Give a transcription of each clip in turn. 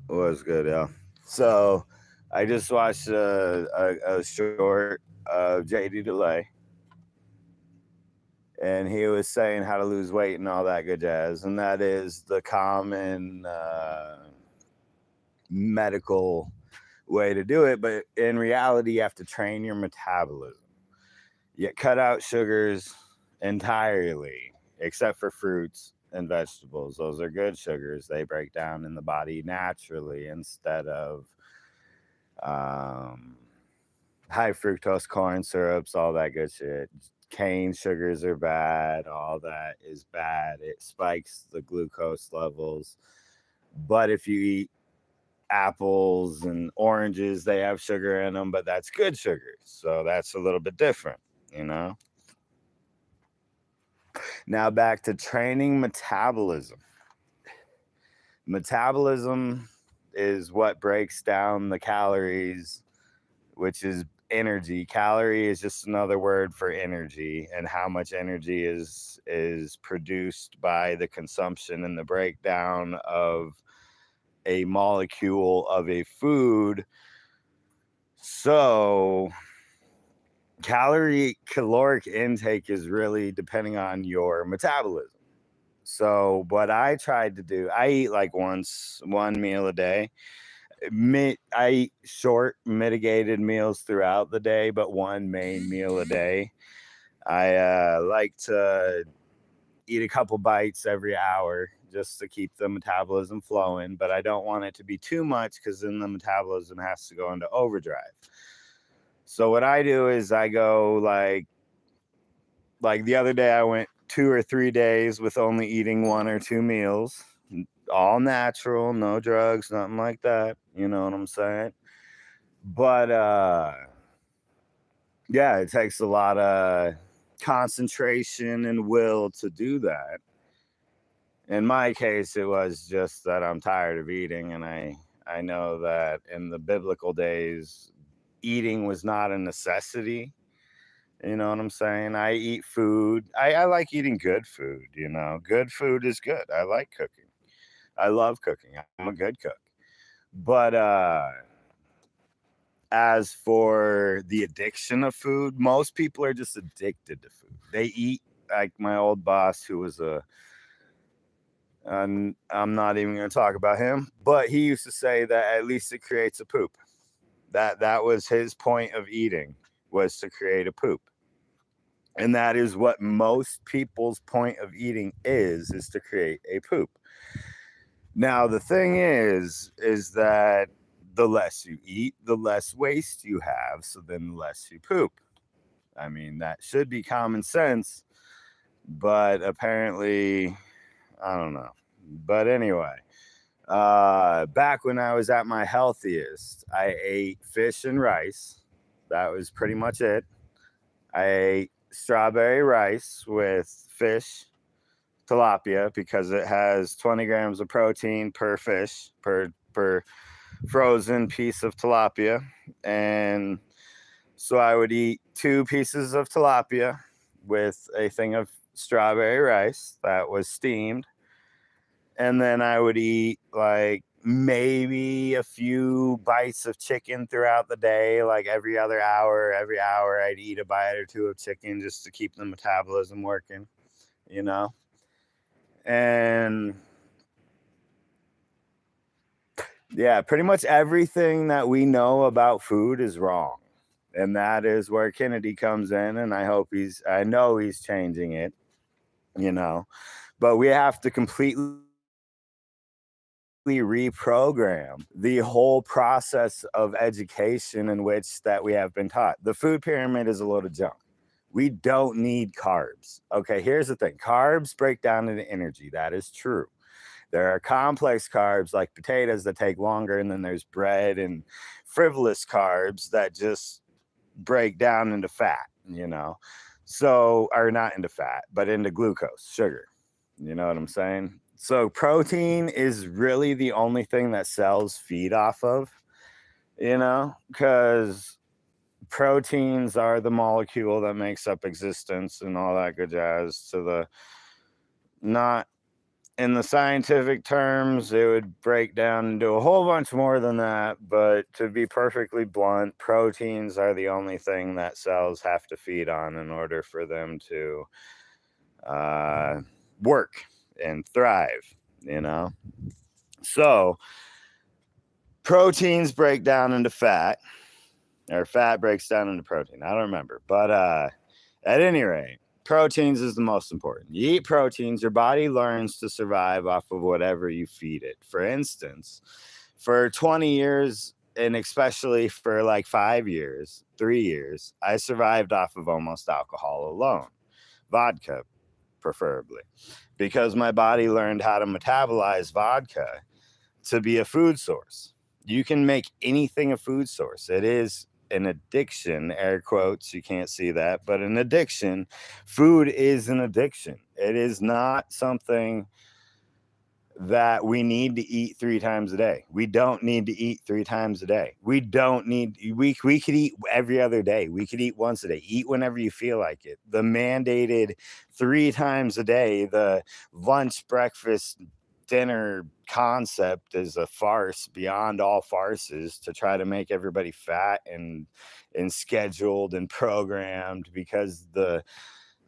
Was good, yeah. So I just watched a short of JD Delay, and he was saying how to lose weight and all that good jazz. And that is the common medical way to do it. But in reality, you have to train your metabolism. You cut out sugars entirely, except for fruits and vegetables. Those are good sugars. They break down in the body naturally instead of um, high fructose corn syrups, all that good shit. Cane sugars are bad. All that is bad. It spikes the glucose levels. But if you eat apples and oranges, they have sugar in them, but that's good sugars. So that's a little bit different, you know? Now back to training metabolism. Metabolism is what breaks down the calories, which is energy. Calorie is just another word for energy, and how much energy is produced by the consumption and the breakdown of a molecule of a food. So caloric intake is really depending on your metabolism. So what I tried to do, I eat like one meal a day. I eat short mitigated meals throughout the day, but one main meal a day. I like to eat a couple bites every hour just to keep the metabolism flowing, but I don't want it to be too much because then the metabolism has to go into overdrive. So what I do is I go like the other day I went 2 or 3 days with only eating one or two meals, all natural, no drugs, nothing like that. You know what I'm saying? But yeah, it takes a lot of concentration and will to do that. In my case, it was just that I'm tired of eating, and I know that in the biblical days, eating was not a necessity. You know what I'm saying? I eat food. I like eating good food, you know. Good food is good. I like cooking. I love cooking. I'm a good cook. But as for the addiction of food, most people are just addicted to food. They eat like my old boss, who was and I'm not even going to talk about him, but he used to say that at least it creates a poop. That was his point of eating, was to create a poop. And that is what most people's point of eating is to create a poop. Now the thing is that the less you eat, the less waste you have, so then the less you poop. I mean, that should be common sense, but apparently, I don't know. But anyway, back when I was at my healthiest, I ate fish and rice. That was pretty much it. I ate strawberry rice with fish, tilapia, because it has 20 grams of protein per fish, per frozen piece of tilapia. And so I would eat 2 pieces of tilapia with a thing of strawberry rice that was steamed. And then I would eat like maybe a few bites of chicken throughout the day, like every hour I'd eat a bite or two of chicken just to keep the metabolism working, you know? And yeah, pretty much everything that we know about food is wrong. And that is where Kennedy comes in. And I know he's changing it, you know, but we have to completely reprogram the whole process of education in which that we have been taught. The food pyramid is a load of junk. We don't need carbs. Okay, here's the thing. Carbs break down into energy. That is true. There are complex carbs like potatoes that take longer, and then there's bread and frivolous carbs that just break down into fat, you know. So, or not into fat, but into glucose, sugar. You know what I'm saying? So, protein is really the only thing that cells feed off of, you know, because proteins are the molecule that makes up existence and all that good jazz to the not in the scientific terms, it would break down into a whole bunch more than that. But to be perfectly blunt, proteins are the only thing that cells have to feed on in order for them to work and thrive, you know? So proteins break down into fat, or fat breaks down into protein. I don't remember. But at any rate, proteins is the most important. You eat proteins, your body learns to survive off of whatever you feed it. For instance, for 20 years, and especially for like 5 years, 3 years, I survived off of almost alcohol alone, vodka preferably, because my body learned how to metabolize vodka to be a food source. You can make anything a food source. It is an addiction, air quotes, you can't see that, but an addiction. Food is an addiction. It is not something that we need to eat 3 times a day. We don't need to eat 3 times a day. We don't need, we could eat every other day. We could eat once a day. Eat whenever you feel like it. The mandated 3 times a day, the lunch, breakfast, dinner concept is a farce beyond all farces to try to make everybody fat and scheduled and programmed, because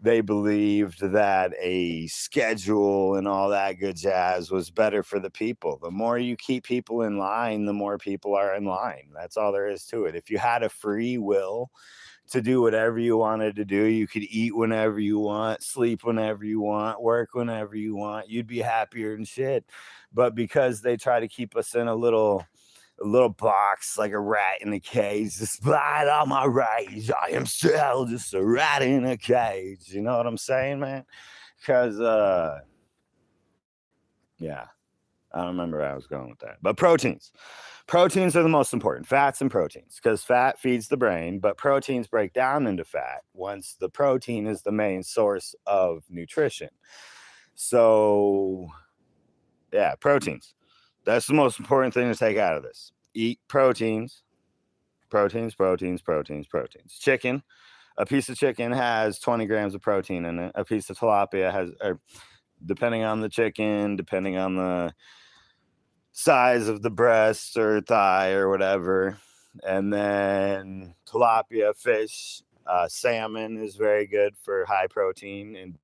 they believed that a schedule and all that good jazz was better for the people. The more you keep people in line, the more people are in line. That's all there is to it. If you had a free will to do whatever you wanted to do, you could eat whenever you want, sleep whenever you want, work whenever you want, you'd be happier than shit. But because they try to keep us in a little box like a rat in a cage, despite all my rage, I am still just a rat in a cage. You know what I'm saying, man? Because yeah, I don't remember where I was going with that. But proteins are the most important, fats and proteins, because fat feeds the brain, but proteins break down into fat once the protein is the main source of nutrition. So yeah, proteins, that's the most important thing to take out of this. Eat proteins. Chicken, a piece of chicken has 20 grams of protein in it. A piece of tilapia has, or depending on the chicken, depending on the size of the breast or thigh or whatever. And then tilapia fish, salmon is very good for high protein and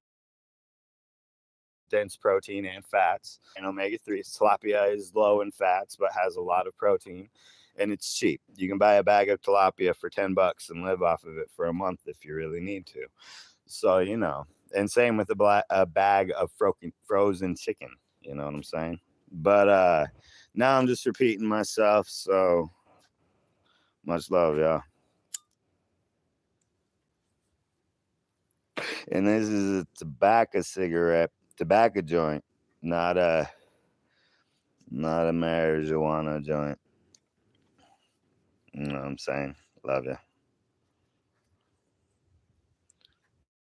dense protein and fats. And omega-3s, tilapia is low in fats but has a lot of protein, and it's cheap. You can buy a bag of tilapia for $10 and live off of it for a month if you really need to. So, you know, and same with a bag of frozen chicken. You know what I'm saying? But now I'm just repeating myself. So much love, y'all. And this is a tobacco joint, not a marijuana joint. You know what I'm saying? Love you.